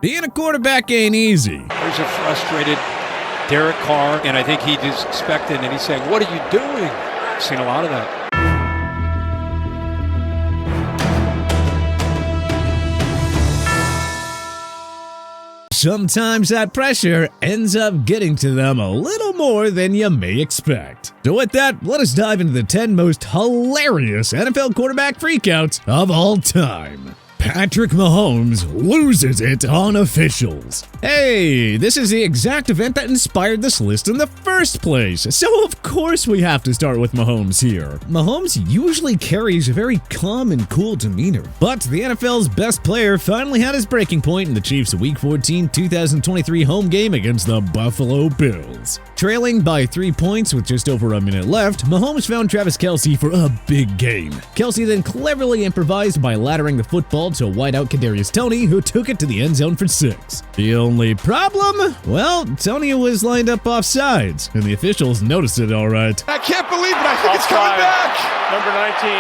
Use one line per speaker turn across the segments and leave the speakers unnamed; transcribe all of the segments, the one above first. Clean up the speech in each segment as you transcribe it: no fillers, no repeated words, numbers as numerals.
Being a quarterback ain't easy.
There's a frustrated Derek Carr, and I think he just expected, and he's saying, "What are you doing?" I've seen a lot of that.
Sometimes that pressure ends up getting to them a little more than you may expect. So with that, let us dive into the 10 most hilarious NFL quarterback freakouts of all time. Patrick Mahomes loses it on officials. Hey, this is the exact event that inspired this list in the first place, so of course we have to start with Mahomes here. Mahomes usually carries a very calm and cool demeanor, but the NFL's best player finally had his breaking point in the Chiefs' Week 14 2023 home game against the Buffalo Bills. Trailing by 3 points with just over a minute left, Mahomes found Travis Kelce for a big gain. Kelce then cleverly improvised by laddering the football to wideout Kadarius Toney, who took it to the end zone for 6. The only problem? Well, Toney was lined up off sides, and the officials noticed it all right.
I can't believe it. I think it's coming back.
Number 19,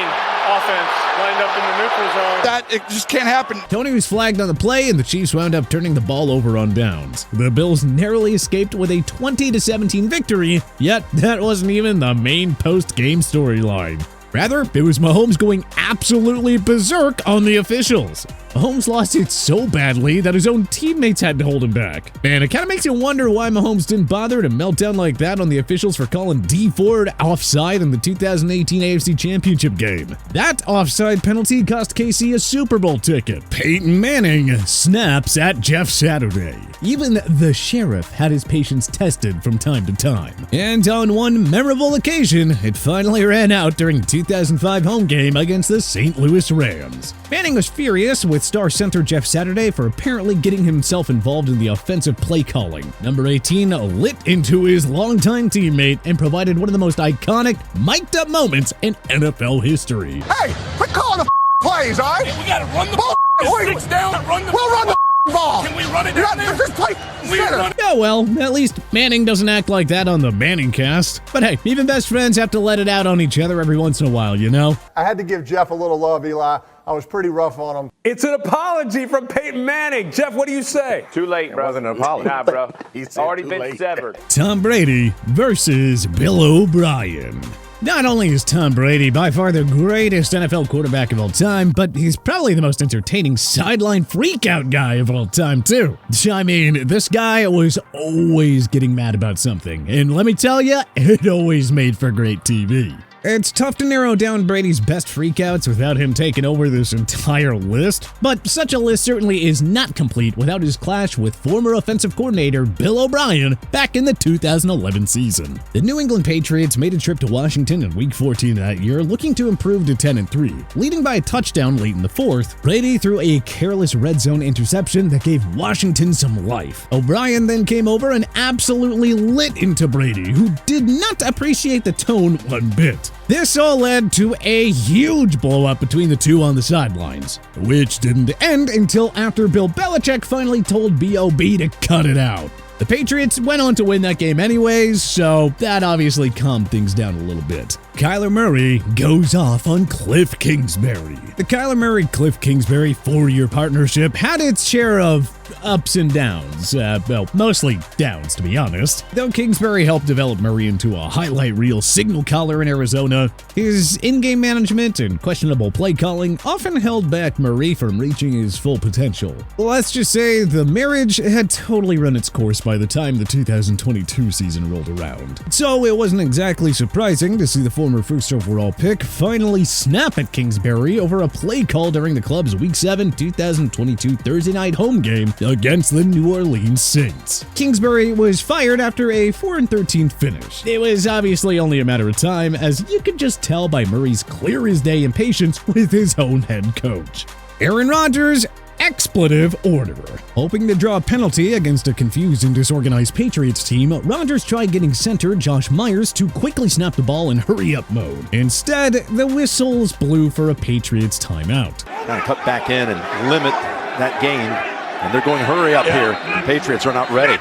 offense, lined up in the neutral zone.
It just can't happen.
Toney was flagged on the play, and the Chiefs wound up turning the ball over on downs. The Bills narrowly escaped with a 20-17 victory, yet that wasn't even the main post-game storyline. Rather, it was Mahomes going absolutely berserk on the officials. Mahomes lost it so badly that his own teammates had to hold him back. Man, it kind of makes you wonder why Mahomes didn't bother to melt down like that on the officials for calling Dee Ford offside in the 2018 AFC Championship game. That offside penalty cost KC a Super Bowl ticket. Peyton Manning snaps at Jeff Saturday. Even the sheriff had his patience tested from time to time. And on one memorable occasion, it finally ran out during the 2005 home game against the St. Louis Rams. Manning was furious with star center Jeff Saturday for apparently getting himself involved in the offensive play calling. Number 18 lit into his longtime teammate and provided one of the most iconic, mic'd up moments in NFL history.
Hey, quit calling the plays, all right?
Hey, we gotta run the ball. Six down, run the
We'll run the ball.
Can we run it down there?
Just play center.
Yeah, well, at least Manning doesn't act like that on the Manning cast. But hey, even best friends have to let it out on each other every once in a while, you know?
I had to give Jeff a little love, Eli. I was pretty rough on him.
It's an apology from Peyton Manning. Jeff, what do you say?
Too late, bro.
It wasn't an apology.
Nah, bro.
He's
Already been severed.
Tom Brady versus Bill O'Brien. Not only is Tom Brady by far the greatest NFL quarterback of all time, but he's probably the most entertaining sideline freakout guy of all time, too. I mean, this guy was always getting mad about something, and let me tell you, it always made for great TV. It's tough to narrow down Brady's best freakouts without him taking over this entire list, but such a list certainly is not complete without his clash with former offensive coordinator Bill O'Brien back in the 2011 season. The New England Patriots made a trip to Washington in Week 14 that year, looking to improve to 10-3. Leading by a touchdown late in the fourth, Brady threw a careless red zone interception that gave Washington some life. O'Brien then came over and absolutely lit into Brady, who did not appreciate the tone one bit. This all led to a huge blow-up between the two on the sidelines, which didn't end until after Bill Belichick finally told B.O.B. to cut it out. The Patriots went on to win that game anyways, so that obviously calmed things down a little bit. Kyler Murray goes off on Kliff Kingsbury. The Kyler Murray-Kliff Kingsbury 4-year partnership had its share of ups and downs. Well, mostly downs, to be honest. Though Kingsbury helped develop Murray into a highlight reel signal caller in Arizona, his in-game management and questionable play calling often held back Murray from reaching his full potential. Let's just say the marriage had totally run its course by the time the 2022 season rolled around. So it wasn't exactly surprising to see the former first overall pick finally snap at Kingsbury over a play call during the club's Week 7 2022 Thursday night home game against the New Orleans Saints. Kingsbury was fired after a 4-13 finish. It was obviously only a matter of time, as you could just tell by Murray's clear-as-day impatience with his own head coach. Aaron Rodgers, expletive order. Hoping to draw a penalty against a confused and disorganized Patriots team, Rodgers tried getting center Josh Myers to quickly snap the ball in hurry-up mode. Instead, the whistles blew for a Patriots timeout.
Trying to cut back in and limit that gain, and they're going hurry up here. The Patriots are not ready.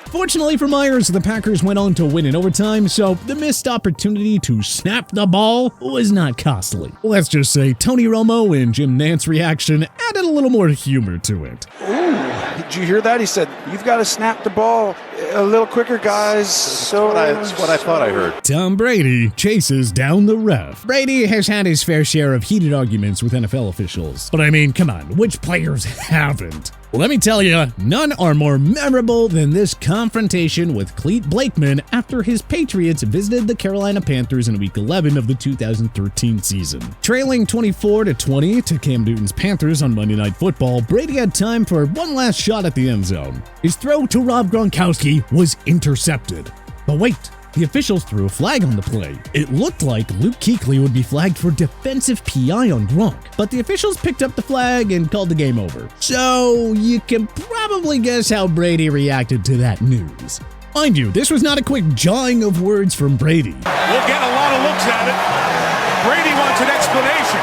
Fortunately for Myers, the Packers went on to win in overtime, so the missed opportunity to snap the ball was not costly. Let's just say Tony Romo and Jim Nantz's reaction added a little more humor to it.
Ooh.
did you hear that? He said, you've got to snap the ball a little quicker, guys.
That's what I thought I heard.
Tom Brady chases down the ref. Brady has had his fair share of heated arguments with NFL officials. But I mean, come on, which players haven't? Let me tell you, none are more memorable than this confrontation with Clete Blakeman after his Patriots visited the Carolina Panthers in Week 11 of the 2013 season. Trailing 24-20 to Cam Newton's Panthers on Monday Night Football, Brady had time for one last shot at the end zone. His throw to Rob Gronkowski was intercepted. But wait, the officials threw a flag on the play. It looked like Luke Kuechly would be flagged for defensive PI on Gronk, but the officials picked up the flag and called the game over. So you can probably guess how Brady reacted to that news. Mind you, this was not a quick jawing of words from Brady.
We'll get a lot of looks at it. Brady wants an explanation.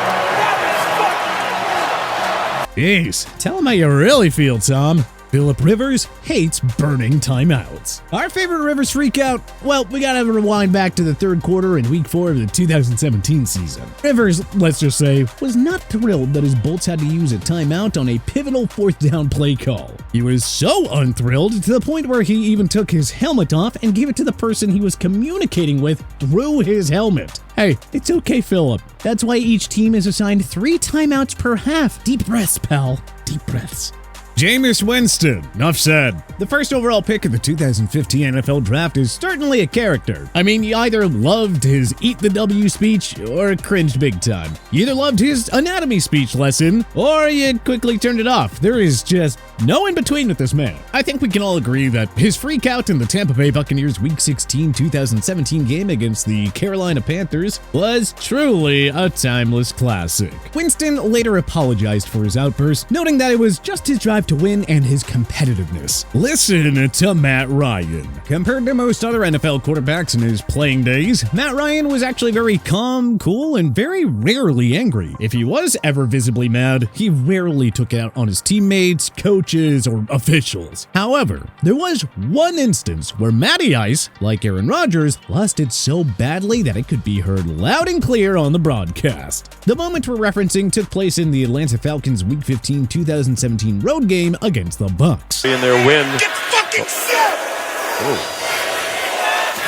Jeez, tell him how you really feel, Tom. Phillip Rivers hates burning timeouts. Our favorite Rivers freakout? Well, we gotta rewind back to the third quarter in Week 4 of the 2017 season. Rivers, let's just say, was not thrilled that his Bolts had to use a timeout on a pivotal fourth down play call. He was so unthrilled to the point where he even took his helmet off and gave it to the person he was communicating with through his helmet. Hey, it's okay, Phillip. That's why each team is assigned 3 timeouts per half. Deep breaths, pal. Deep breaths. Jameis Winston, enough said. The first overall pick of the 2015 NFL Draft is certainly a character. I mean, you either loved his Eat the W speech or cringed big time. You either loved his anatomy speech lesson or you quickly turned it off. There is just no in between with this man. I think we can all agree that his freakout in the Tampa Bay Buccaneers Week 16 2017 game against the Carolina Panthers was truly a timeless classic. Winston later apologized for his outburst, noting that it was just his drive to win and his competitiveness. Listen to Matt Ryan. Compared to most other NFL quarterbacks in his playing days, Matt Ryan was actually very calm, cool, and very rarely angry. If he was ever visibly mad, he rarely took it out on his teammates, coaches, or officials. However, there was one instance where Matty Ice, like Aaron Rodgers, lost it so badly that it could be heard loud and clear on the broadcast. The moment we're referencing took place in the Atlanta Falcons Week 15 2017 road game against the Bucs.
In their win.
Get fucking set!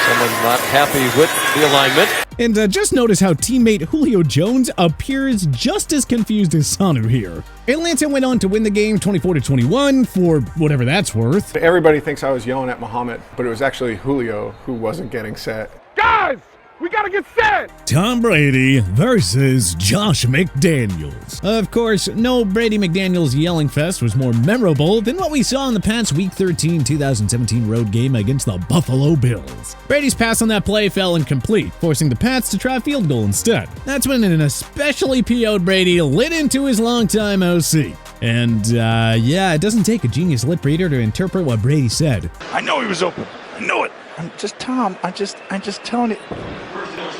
Someone not happy with the alignment.
And just notice how teammate Julio Jones appears just as confused as Sanu here. Atlanta went on to win the game 24-21 for whatever that's worth.
Everybody thinks I was yelling at Muhammad, but it was actually Julio who wasn't getting set.
Guys, we got to get set.
Tom Brady versus Josh McDaniels. Of course, no Brady McDaniels yelling fest was more memorable than what we saw in the Pats Week 13 2017 road game against the Buffalo Bills. Brady's pass on that play fell incomplete, forcing the Pats to try a field goal instead. That's when an especially PO'd Brady lit into his longtime OC. And yeah, it doesn't take a genius lip reader to interpret what Brady said.
I know he was open. I know it. I'm just Tom. I'm just telling you.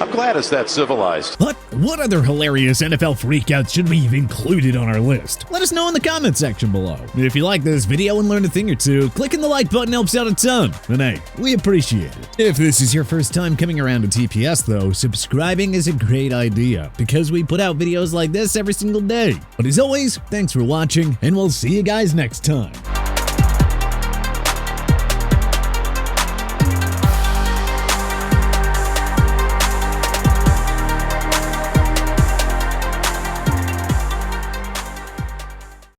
I'm glad it's that civilized.
But what other hilarious NFL freakouts should we have included on our list? Let us know in the comment section below. If you like this video and learned a thing or two, clicking the like button helps out a ton. And hey, we appreciate it. If this is your first time coming around to TPS though, subscribing is a great idea because we put out videos like this every single day. But as always, thanks for watching and we'll see you guys next time.